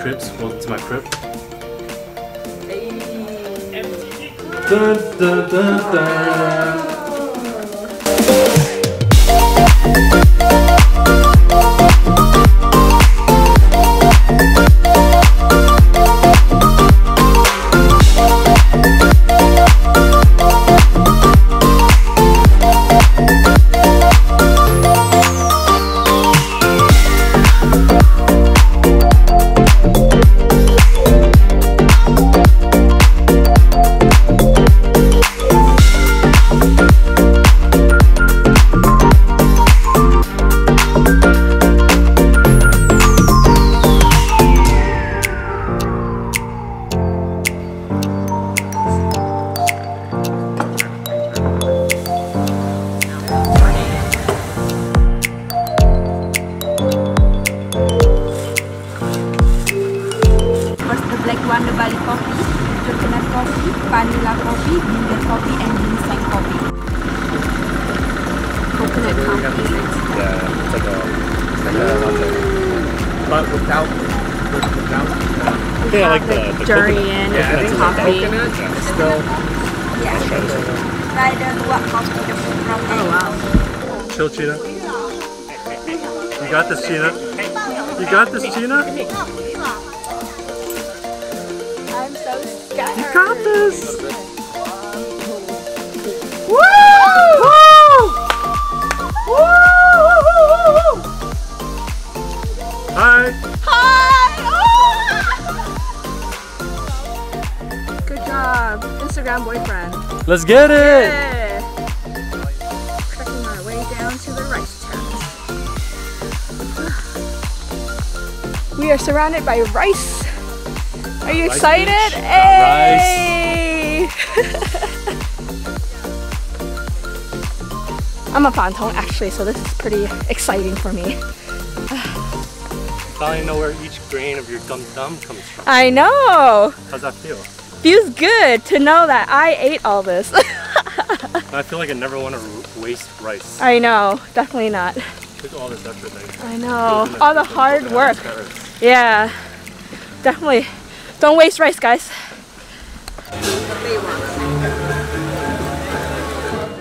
cribs. Welcome to my crib. Dun, dun, dun, dun. Bali coffee, coconut coffee, vanilla coffee, ginger coffee, and ginseng coffee. Coconut coffee. Yeah, it's like a latte. But without. I like the durian coffee. Coconut still. Yeah. Oh wow. Chill, Cheetah. You got this, Cheetah. You got this, Cheetah. I'm so scared. You got this! Woo! Woo! Hi! Hi! Oh! Good job, Instagram boyfriend. Let's get it! Yeah. Trekking our way down to the rice terrace. We are surrounded by rice. Are you excited? Hey! I'm a Pantong actually, so this is pretty exciting for me. I know where each grain of your dum-dum comes from. I know! How's that feel? Feels good to know that I ate all this. I feel like I never want to waste rice. I know, definitely not. Look at all this effort. I know, all the hard work. Yeah, definitely. Don't waste rice, guys.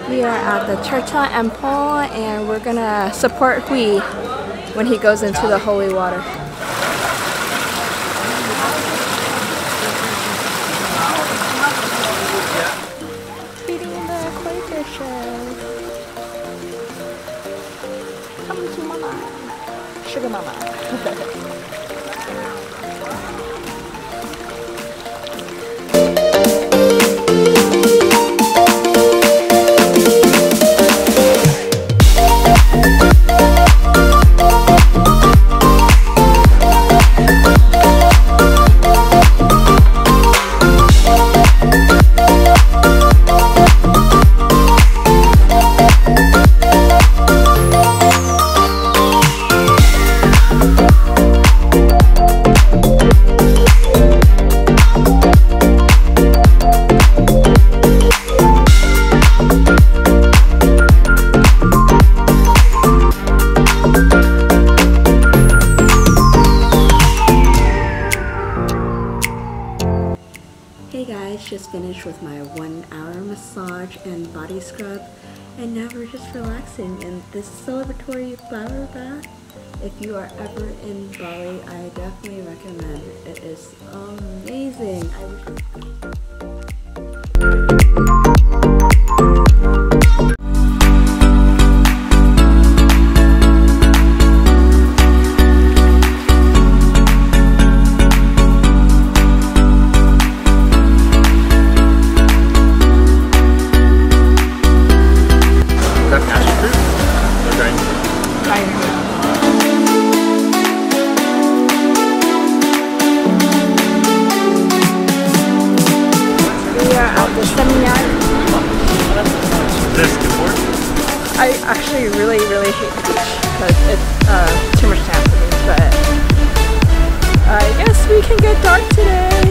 We are at the TIRTA EMPUL and we're gonna support Hui when he goes into the holy water. Feeding the Quaker shells. Come to mama. Sugar mama. Just finished with my 1 hour massage and body scrub, and now we're just relaxing in this celebratory flower bath. If you are ever in Bali, I definitely recommend. It is amazing. SEMINYAK. This important? I actually really hate the beach because it's too much time for me, but I guess we can get dark today.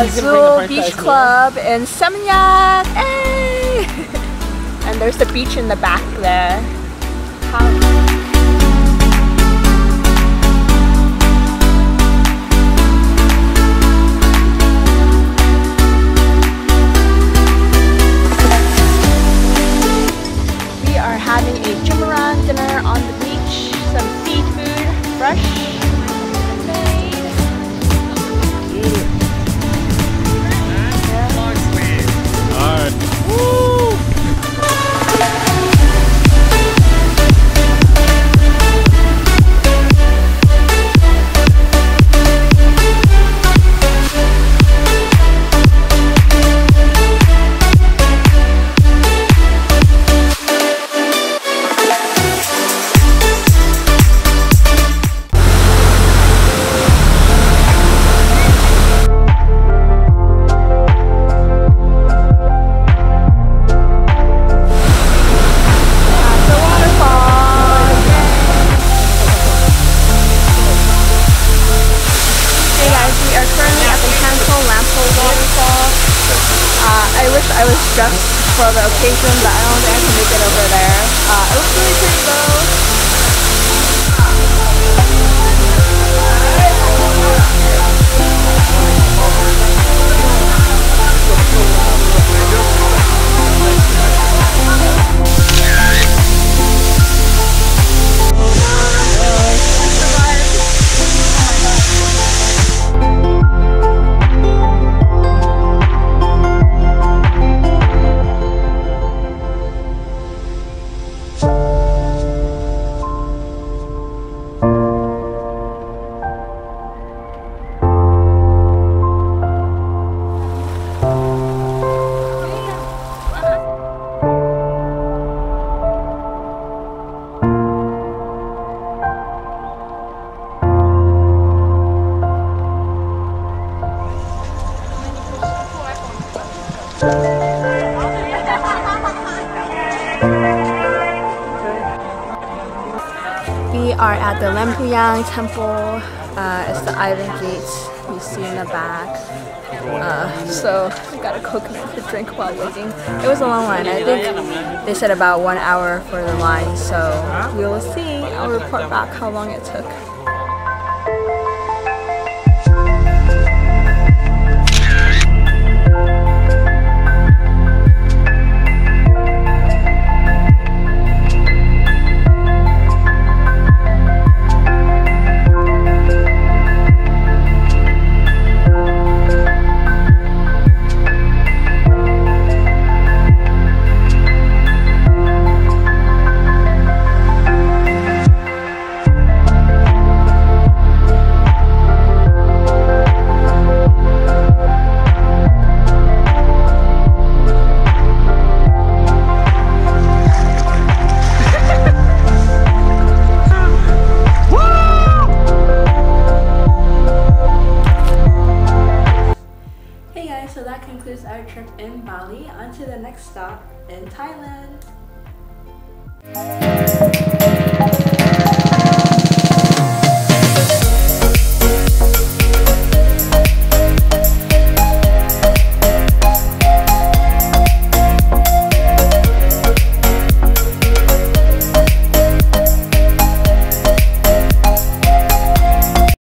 Azul Beach Club in Seminyak. Hey! And there's the beach in the back there. We are having a JAMBARAN dinner on the beach. Some seafood, fresh. I was dressed for the occasion, but I don't think I can make it over there. It looks really pretty though. We are at the Lempuyang temple. It's the Iron Gates you see in the back. So we got a coconut to drink while waiting. It was a long line. I think they said about 1 hour for the line. So we will see. I'll report back how long it took. So that concludes our trip in Bali. On to the next stop in Thailand.